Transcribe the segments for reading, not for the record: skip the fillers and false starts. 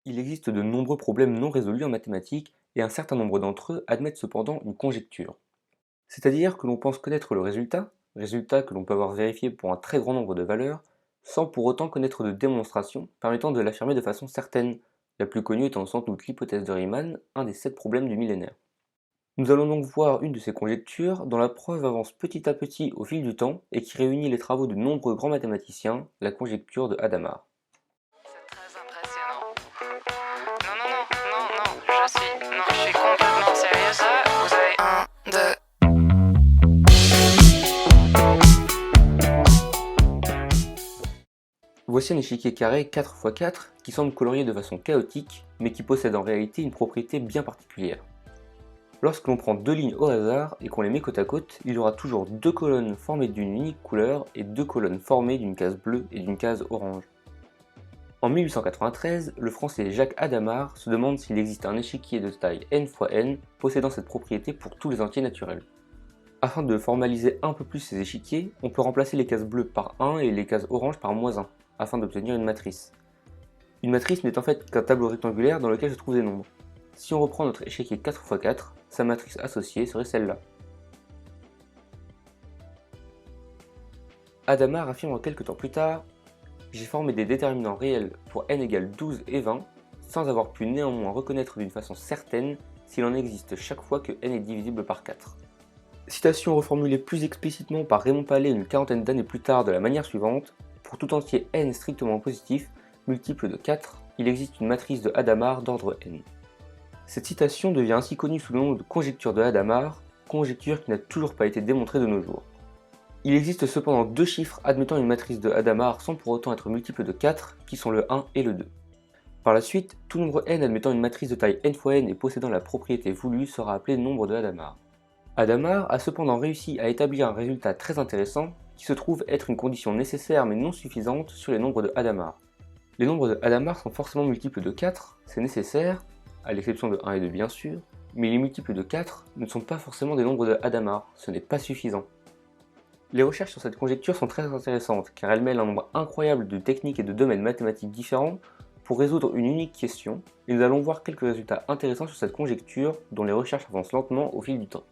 Il existe de nombreux problèmes non résolus en mathématiques et un certain nombre d'entre eux admettent cependant une conjecture. C'est-à-dire que l'on pense connaître le résultat que l'on peut avoir vérifié pour un très grand nombre de valeurs, sans pour autant connaître de démonstration permettant de l'affirmer de façon certaine, la plus connue étant sans doute l'hypothèse de Riemann, un des 7 problèmes du millénaire. Nous allons donc voir une de ces conjectures dont la preuve avance petit à petit au fil du temps et qui réunit les travaux de nombreux grands mathématiciens, la conjecture de Hadamard. C'est très impressionnant. Non, non, non, non, non, je suis complètement sérieuse là. Vous avez un, deux. Voici un échiquier carré 4x4 qui semble colorié de façon chaotique, mais qui possède en réalité une propriété bien particulière. Lorsque l'on prend deux lignes au hasard et qu'on les met côte à côte, il y aura toujours deux colonnes formées d'une unique couleur et deux colonnes formées d'une case bleue et d'une case orange. En 1893, le français Jacques Hadamard se demande s'il existe un échiquier de taille n fois n possédant cette propriété pour tous les entiers naturels. Afin de formaliser un peu plus ces échiquiers, on peut remplacer les cases bleues par 1 et les cases oranges par -1, afin d'obtenir une matrice. Une matrice n'est en fait qu'un tableau rectangulaire dans lequel se trouvent des nombres. Si on reprend notre échiquier 4x4, sa matrice associée serait celle-là. Hadamard affirme quelques temps plus tard: j'ai formé des déterminants réels pour n égale 12 et 20, sans avoir pu néanmoins reconnaître d'une façon certaine s'il en existe chaque fois que n est divisible par 4. Citation reformulée plus explicitement par Raymond Palais une quarantaine d'années plus tard de la manière suivante: pour tout entier n strictement positif, multiple de 4, il existe une matrice de Hadamard d'ordre n. Cette citation devient ainsi connue sous le nom de conjecture de Hadamard, conjecture qui n'a toujours pas été démontrée de nos jours. Il existe cependant deux chiffres admettant une matrice de Hadamard sans pour autant être multiple de 4, qui sont le 1 et le 2. Par la suite, tout nombre n admettant une matrice de taille n fois n et possédant la propriété voulue sera appelé nombre de Hadamard. Hadamard a cependant réussi à établir un résultat très intéressant qui se trouve être une condition nécessaire mais non suffisante sur les nombres de Hadamard. Les nombres de Hadamard sont forcément multiples de 4, c'est nécessaire, à l'exception de 1 et 2 bien sûr, mais les multiples de 4 ne sont pas forcément des nombres de Hadamard, ce n'est pas suffisant. Les recherches sur cette conjecture sont très intéressantes car elles mêlent un nombre incroyable de techniques et de domaines mathématiques différents pour résoudre une unique question, et nous allons voir quelques résultats intéressants sur cette conjecture dont les recherches avancent lentement au fil du temps.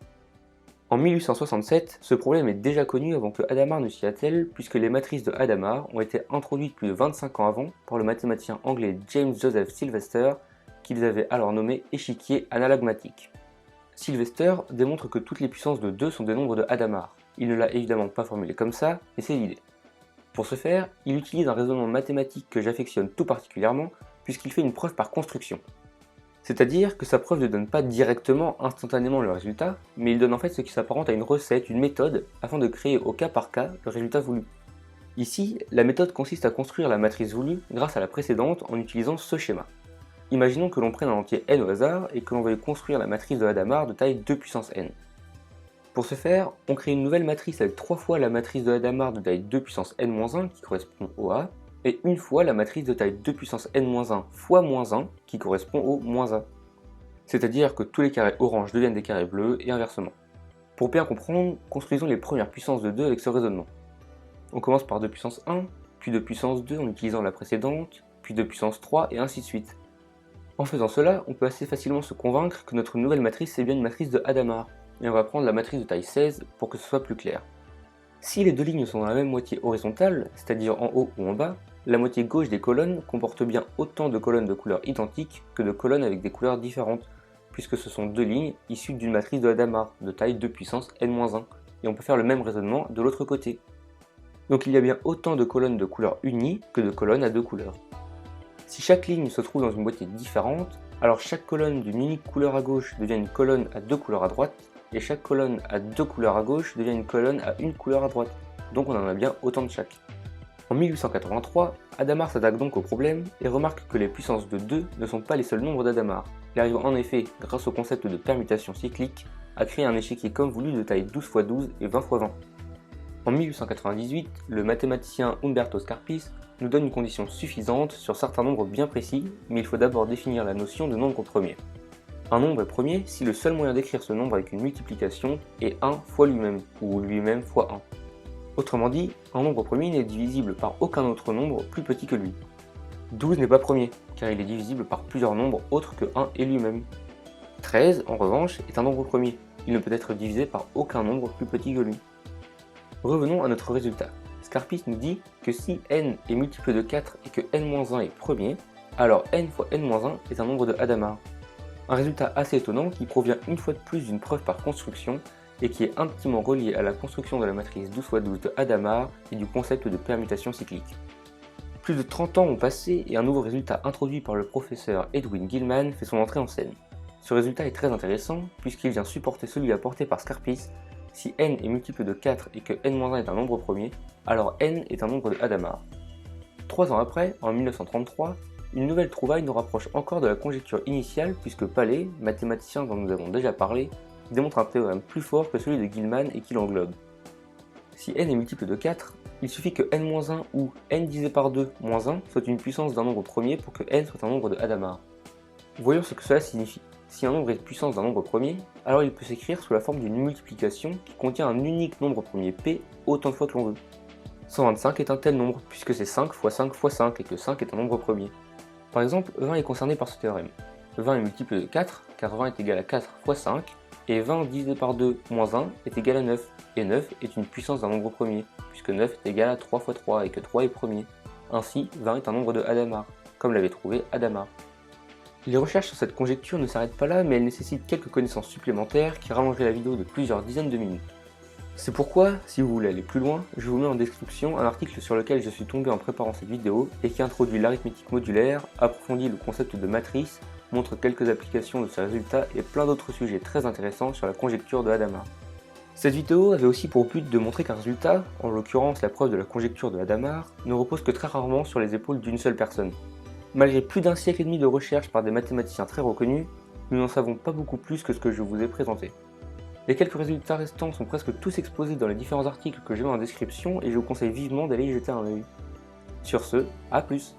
En 1867, ce problème est déjà connu avant que Hadamard ne s'y attelle puisque les matrices de Hadamard ont été introduites plus de 25 ans avant par le mathématicien anglais James Joseph Sylvester, qu'ils avaient alors nommé échiquier analagmatique. Sylvester démontre que toutes les puissances de 2 sont des nombres de Hadamard. Il ne l'a évidemment pas formulé comme ça, mais c'est l'idée. Pour ce faire, il utilise un raisonnement mathématique que j'affectionne tout particulièrement puisqu'il fait une preuve par construction. C'est-à-dire que sa preuve ne donne pas directement, instantanément le résultat, mais il donne en fait ce qui s'apparente à une recette, une méthode, afin de créer au cas par cas le résultat voulu. Ici, la méthode consiste à construire la matrice voulue grâce à la précédente en utilisant ce schéma. Imaginons que l'on prenne un entier n au hasard et que l'on veuille construire la matrice de Hadamard de taille 2 puissance n. Pour ce faire, on crée une nouvelle matrice avec 3 fois la matrice de Hadamard de taille 2 puissance n-1 qui correspond au A, et une fois la matrice de taille 2 puissance n-1 fois -1 qui correspond au -1. C'est-à-dire que tous les carrés orange deviennent des carrés bleus et inversement. Pour bien comprendre, construisons les premières puissances de 2 avec ce raisonnement. On commence par 2 puissance 1, puis 2 puissance 2 en utilisant la précédente, puis 2 puissance 3 et ainsi de suite. En faisant cela, on peut assez facilement se convaincre que notre nouvelle matrice est bien une matrice de Hadamard, et on va prendre la matrice de taille 16 pour que ce soit plus clair. Si les deux lignes sont dans la même moitié horizontale, c'est-à-dire en haut ou en bas, la moitié gauche des colonnes comporte bien autant de colonnes de couleurs identiques que de colonnes avec des couleurs différentes, puisque ce sont deux lignes issues d'une matrice de Hadamard de taille 2 puissance n-1, et on peut faire le même raisonnement de l'autre côté. Donc il y a bien autant de colonnes de couleurs unies que de colonnes à deux couleurs. Si chaque ligne se trouve dans une boîtier différente, alors chaque colonne d'une unique couleur à gauche devient une colonne à deux couleurs à droite, et chaque colonne à deux couleurs à gauche devient une colonne à une couleur à droite, donc on en a bien autant de chaque. En 1883, Hadamard s'attaque donc au problème et remarque que les puissances de 2 ne sont pas les seuls nombres d'Hadamard. Il arrive en effet, grâce au concept de permutation cyclique, à créer un échiquier comme voulu de taille 12 x 12 et 20 x 20. En 1898, le mathématicien Umberto Scarpis nous donne une condition suffisante sur certains nombres bien précis, mais il faut d'abord définir la notion de nombre premier. Un nombre est premier si le seul moyen d'écrire ce nombre avec une multiplication est 1 fois lui-même, ou lui-même fois 1. Autrement dit, un nombre premier n'est divisible par aucun autre nombre plus petit que lui. 12 n'est pas premier, car car il est divisible par plusieurs nombres autres que 1 et lui-même. 13, en revanche, est un nombre premier. Il ne peut être divisé par aucun nombre plus petit que lui. Revenons à notre résultat. Scarpis nous dit que si n est multiple de 4 et que n-1 est premier, alors n fois n-1 est un nombre de Hadamard. Un résultat assez étonnant qui provient une fois de plus d'une preuve par construction et qui est intimement relié à la construction de la matrice 12 x 12 de Hadamard et du concept de permutation cyclique. Plus de 30 ans ont passé et un nouveau résultat introduit par le professeur Edwin Gilman fait son entrée en scène. Ce résultat est très intéressant puisqu'il vient supporter celui apporté par Scarpis. Si n est multiple de 4 et que n-1 est un nombre premier, alors n est un nombre de Hadamard. 3 ans après, en 1933, une nouvelle trouvaille nous rapproche encore de la conjecture initiale puisque Paley, mathématicien dont nous avons déjà parlé, démontre un théorème plus fort que celui de Gilman et qui l'englobe. Si n est multiple de 4, il suffit que n-1 ou n divisé par 2 moins 1 soit une puissance d'un nombre premier pour que n soit un nombre de Hadamard. Voyons ce que cela signifie. Si un nombre est puissance d'un nombre premier, alors il peut s'écrire sous la forme d'une multiplication qui contient un unique nombre premier p autant de fois que l'on veut. 125 est un tel nombre puisque c'est 5 fois 5 fois 5 et que 5 est un nombre premier. Par exemple, 20 est concerné par ce théorème. 20 est multiple de 4 car 20 est égal à 4 fois 5 et 20 divisé par 2 moins 1 est égal à 9 et 9 est une puissance d'un nombre premier puisque 9 est égal à 3 fois 3 et que 3 est premier. Ainsi, 20 est un nombre de Hadamard, comme l'avait trouvé Hadamard. Les recherches sur cette conjecture ne s'arrêtent pas là, mais elles nécessitent quelques connaissances supplémentaires qui rallongeraient la vidéo de plusieurs dizaines de minutes. C'est pourquoi, si vous voulez aller plus loin, je vous mets en description un article sur lequel je suis tombé en préparant cette vidéo et qui introduit l'arithmétique modulaire, approfondit le concept de matrice, montre quelques applications de ces résultats et plein d'autres sujets très intéressants sur la conjecture de Hadamard. Cette vidéo avait aussi pour but de montrer qu'un résultat, en l'occurrence la preuve de la conjecture de Hadamard, ne repose que très rarement sur les épaules d'une seule personne. Malgré plus d'un siècle et demi de recherche par des mathématiciens très reconnus, nous n'en savons pas beaucoup plus que ce que je vous ai présenté. Les quelques résultats restants sont presque tous exposés dans les différents articles que je mets en description et je vous conseille vivement d'aller y jeter un œil. Sur ce, à plus!